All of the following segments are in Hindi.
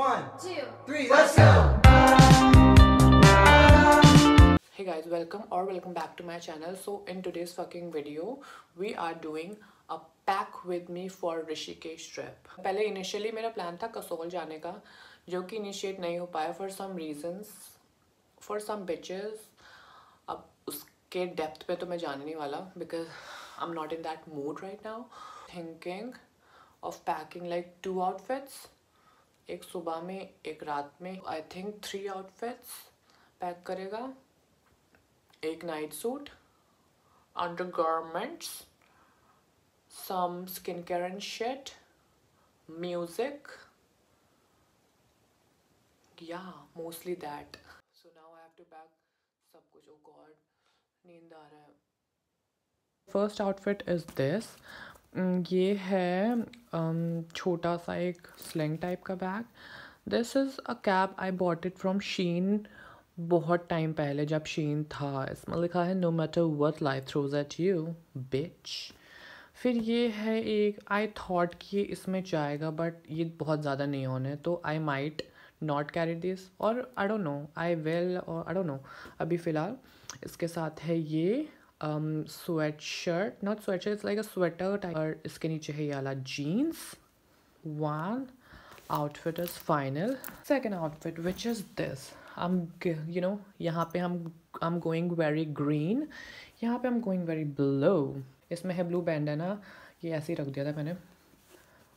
1, 2, 3, let's go! Hey guys, welcome back to my channel. So in today's fucking video we are doing a pack with me for Rishikesh trip. पहले initially मेरा plan था कसोल जाने का, जो कि initiate नहीं हो पाया for some reasons, for some bitches. अब उसके depth पे तो मैं जाने नहीं वाला because I'm not in that mood right now. Thinking of packing like 2 outfits, एक सुबह में एक रात में. I think 3 outfits पैक करेगा. एक night suit, undergarments, some skincare and shit, music, yeah, mostly that. So now I have to pack सब कुछ. Oh god, नींद आ रहा है. First outfit is this. ये है छोटा सा एक sling type का bag. This is a cap. I bought it from Shein बहुत टाइम पहले जब शीन था. इसमें लिखा है no matter what life throws at you bitch. फिर ये है एक, आई थॉट कि ये इसमें जाएगा बट ये बहुत ज़्यादा नहीं होने, तो I might not carry this or I don't know, I will or I don't no. अभी फ़िलहाल इसके साथ है ये sweatshirt, not sweatshirt, it's like a sweater type. और इसके नीचे है ये वाला jeans. One outfit is final. Second outfit, which is this. यहाँ पे I'm going very green, यहाँ पे I'm going very blue. इसमें है blue bandana, ये ऐसे ही रख दिया था मैंने.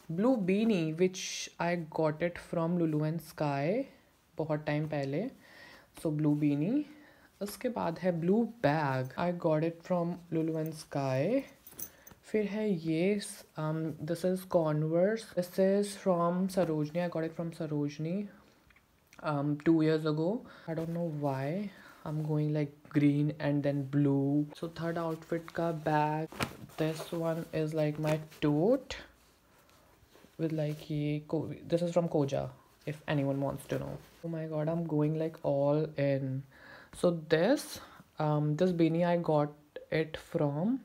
Blue beanie which I got it from Lulu and Sky बहुत टाइम पहले. So blue beanie. उसके बाद है blue bag. I got it from Lulu and Sky. फिर है ये this is converse. This is from Sarojini. I got it from Sarojini 2 years ago. I don't know why I'm going like green and then blue. So third outfit का bag, this one is like my tote with like ये this is from Koja if anyone wants to know. Oh my god, I'm going like all in. So this beanie I got it from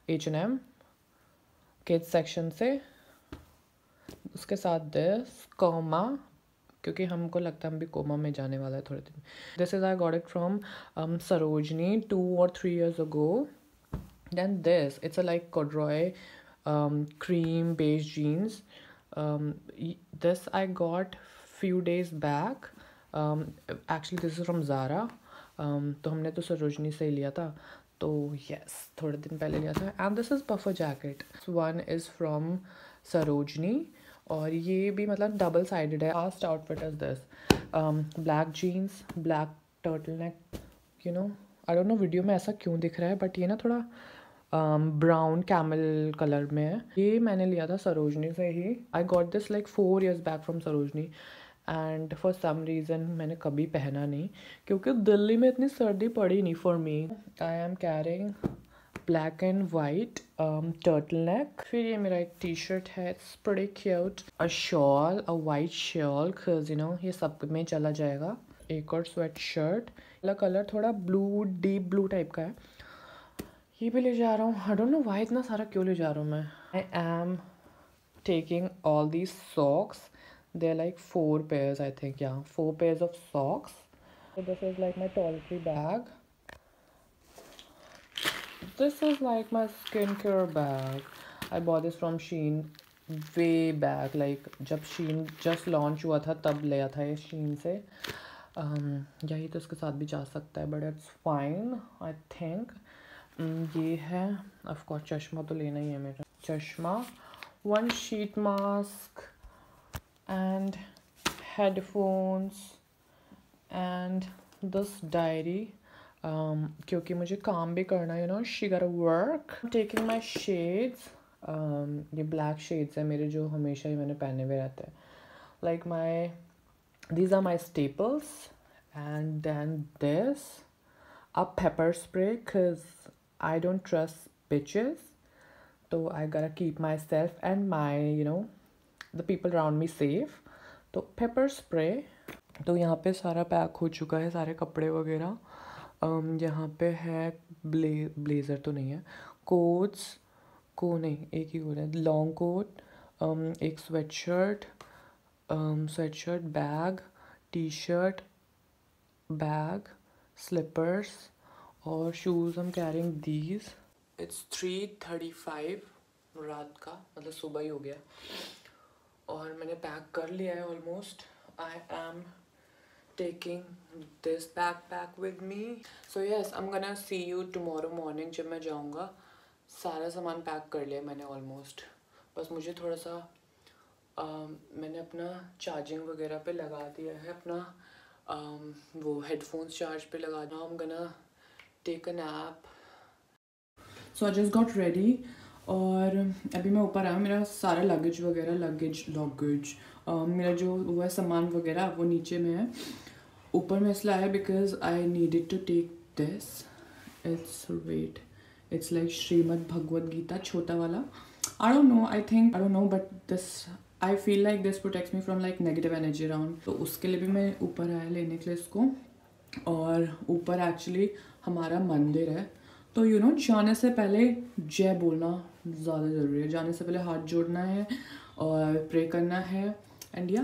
H&M kids section से. उसके साथ दिस कोमा, क्योंकि हमको लगता है हम भी कोमा में जाने वाला है थोड़े दिन. This is I got it from Sarojini 2 or 3 years ago. Then this, it's a like corduroy cream beige jeans. This I got few days back. Actually this is from Zara. तो हमने तो सरोजनी से ही लिया था, तो यस थोड़े दिन पहले लिया था. And this is puffer jacket. One is from Sarojini और ये भी मतलब डबल साइडेड है. Last outfit is this black jeans, black turtleneck. I don't know video में ऐसा क्यों दिख रहा है, बट ये ना थोड़ा ब्राउन कैमल कलर में है. ये मैंने लिया था सरोजनी से ही. I got this like 4 years back from Sarojini and for some reason मैंने कभी पहना नहीं, क्योंकि दिल्ली में इतनी सर्दी पड़ी नहीं for me. I am carrying black and white turtle neck. फिर ये मेरा एक टी शर्ट है, it's pretty cute. A shawl, a white shawl, because ये सब में चला जाएगा. एक और स्वेट शर्ट, कलर थोड़ा ब्लू, डीप ब्लू टाइप का है. ये भी ले जा रहा हूँ. आई डोंट नो वाई इतना सारा क्यों ले जा रहा हूँ मैं. I am taking all these socks. They're like 4 pairs, I think. Yeah, 4 pairs of socks. So this is like my toiletry bag. This is like my skincare bag. I bought this from Shein way back. Like जब Shein just launch हुआ था तब लिया था ये Shein से. यही तो इसके साथ भी जा सकता है, but it's fine, I think. ये है, of course चश्मा तो लेना ही है मेरा. चश्मा, 1 sheet mask and headphones and this diary. क्योंकि मुझे काम भी करना है, she gotta work. Taking my shades. ये black shades है मेरे, जो हमेशा ही मैंने पहने हुए रहते हैं. Like these are my staples. And then this, a pepper spray, cause I don't trust bitches. So I gotta keep myself and my the people around me safe. तो पेपर स्प्रे. तो यहाँ पे सारा पैक हो चुका है, सारे कपड़े वगैरह. यहाँ पे है ब्लेज़र तो नहीं है, कोट्स को नहीं, एक ही कोट है, लॉन्ग कोट, एक sweat shirt, sweatshirt, bag, t-shirt, bag, slippers और shoes. I'm carrying these. It's 3:35 रात का, मतलब सुबह ही हो गया और मैंने पैक कर लिया है almost. I am taking this backpack with me. So yes, I'm gonna see you tomorrow morning. जब मैं जाऊँगा सारा सामान पैक कर लिया मैंने ऑलमोस्ट. बस मुझे थोड़ा सा मैंने अपना चार्जिंग वगैरह पे लगा दिया है, अपना वो हेडफोन्स चार्ज पे लगा दिया. I'm gonna take a nap. So I just got ready और अभी मैं ऊपर आया. मेरा सारा लगेज मेरा जो वो है सामान वगैरह वो नीचे में है. ऊपर में इसलिए आया because I needed to take this. It's like Shrimad Bhagavad Gita छोटा वाला. I don't know but this I feel like this protects me from like negative energy around. तो उसके लिए भी मैं ऊपर आया लेने के लिए इसको. और ऊपर एक्चुअली हमारा मंदिर है तो जाने से पहले जय बोलना ज़्यादा ज़रूरी है. जाने से पहले हाथ जोड़ना है और प्रे करना है. एंड या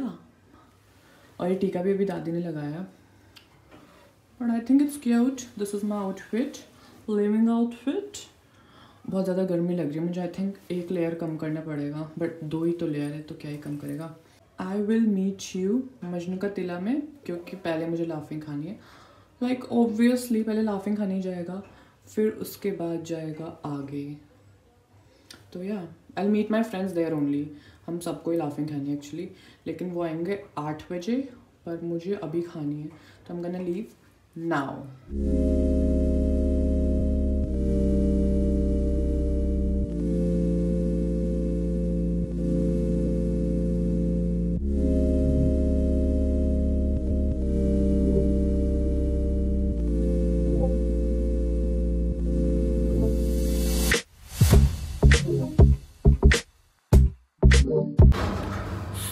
और ये टीका भी अभी दादी ने लगाया. But I think it's cute. This is my outfit, living outfit. बहुत ज़्यादा गर्मी लग रही है मुझे. आई थिंक एक लेयर कम करना पड़ेगा बट 2 ही तो लेयर है तो क्या ही कम करेगा. I will meet you Majnu ka Tila में क्योंकि पहले मुझे लाफिंग खानी है. लाइक ऑब्वियसली पहले लाफिंग खानी जाएगा फिर उसके बाद जाएगा आगे. तो या I meet my friends there only. हम सबको ही लाफिंग खानी है एक्चुअली, लेकिन वो आएंगे 8 बजे पर मुझे अभी खानी है तो I am gonna leave now.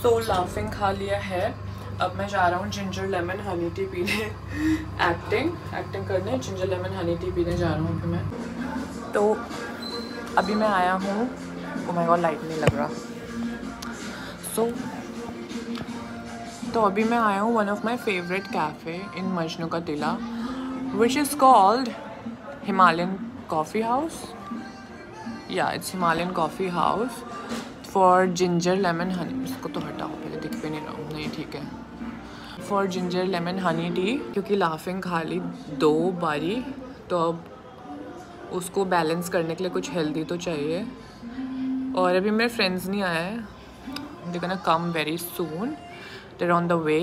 तो लाफिंग खा लिया है. अब मैं जा रहा हूँ जिंजर लेमन हनी टी पीने. एक्टिंग करने जिंजर लेमन हनी टी पीने जा रहा हूँ फिर मैं. तो अभी मैं आया हूँ. ओह माय गॉड लाइट नहीं लग रहा. तो अभी मैं आया हूँ one of my favourite cafe in Majnu ka Tilla which is called Himalayan coffee house. Yeah it's Himalayan coffee house for ginger lemon honey. इसको तो हटाओ पहले, दिख भी नहीं रहा हूँ. नहीं ठीक है. For ginger lemon honey T क्योंकि लाफिंग खा ली 2 बारी तो अब उसको बैलेंस करने के लिए कुछ हेल्दी तो चाहिए. और अभी मेरे फ्रेंड्स नहीं आए हैं. They gonna come very soon. They're on the way.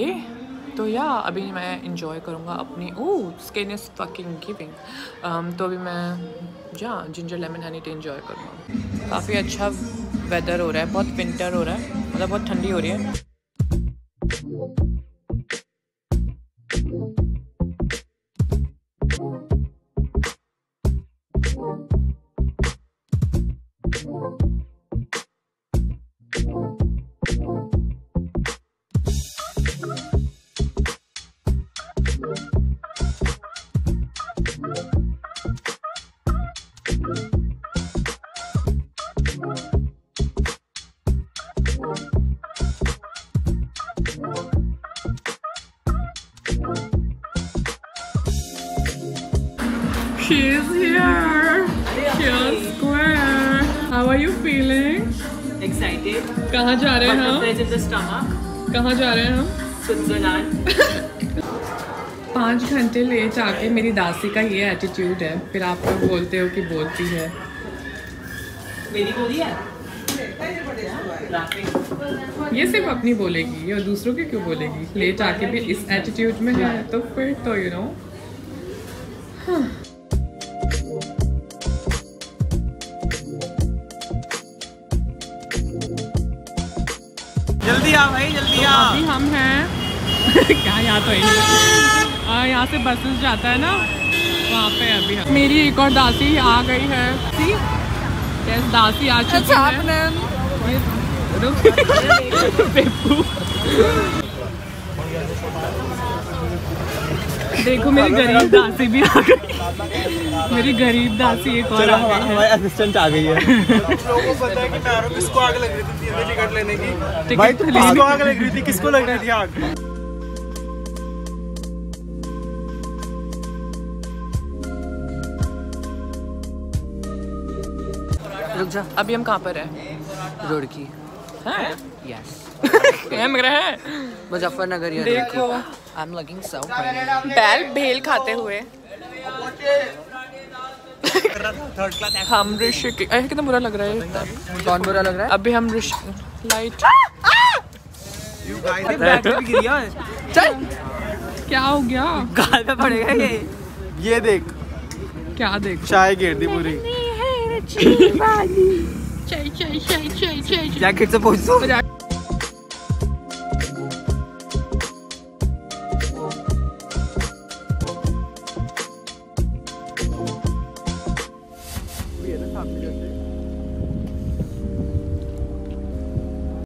तो या अभी मैं इंजॉय करूँगा अपनी. Oh skin is fucking giving. तो अभी मैं ginger lemon honey tea enjoy करूँगा. काफ़ी अच्छा वेदर हो रहा है. बहुत विंटर हो रहा है, मतलब बहुत ठंडी हो रही है. She's here. She's square. How are you feeling? Excited. कहाँ जा रहे हैं हम? Butterflies in the stomach. कहाँ जा रहे हैं हम? Switzerland. 5 घंटे ले जाके मेरी दासी का ये एटीट्यूड है. फिर आप लोग बोलते हो कि बोलती है. मेरी बोली है. ये सिर्फ अपनी बोलेगी और दूसरों के क्यों बोलेगी? ले जाके भी इस एटीट्यूड में है तो फिर तो हाँ. जल्दी आ भाई, जल्दी आ. अभी हम हैं क्या यहाँ तो यहाँ से बसेस जाता है ना वहाँ पे. अभी हम मेरी एक और दासी आ गई है. यस दासी आ चुकी है. देखो मेरी गरीब दासी भी आ गई. मेरी गरीब दासी एक और आ गई है। हमारी असिस्टेंट आ गई है। लोगों को पता है कि मैं किसको आग लग रही थी टिकट लेने की। भाई तू किसको आग लग रही थी, किसको लग रही थी आग? रुक जा, अभी हम कहाँ पर हैं? रुड़की। हैं? यस, हम रहे मुजफ्फरनगर। देखो I am looking so pretty. बैल भेल खाते हुए हम ऋषिकेश। कितना बुरा लग रहा है। कौन बुरा लग रहा है? अभी हम लाइट चल, क्या हो गया? गाल पे पड़ेगा ये देख, क्या देख? चाय गिर दी पूरी। जैकेट से पूछ दो।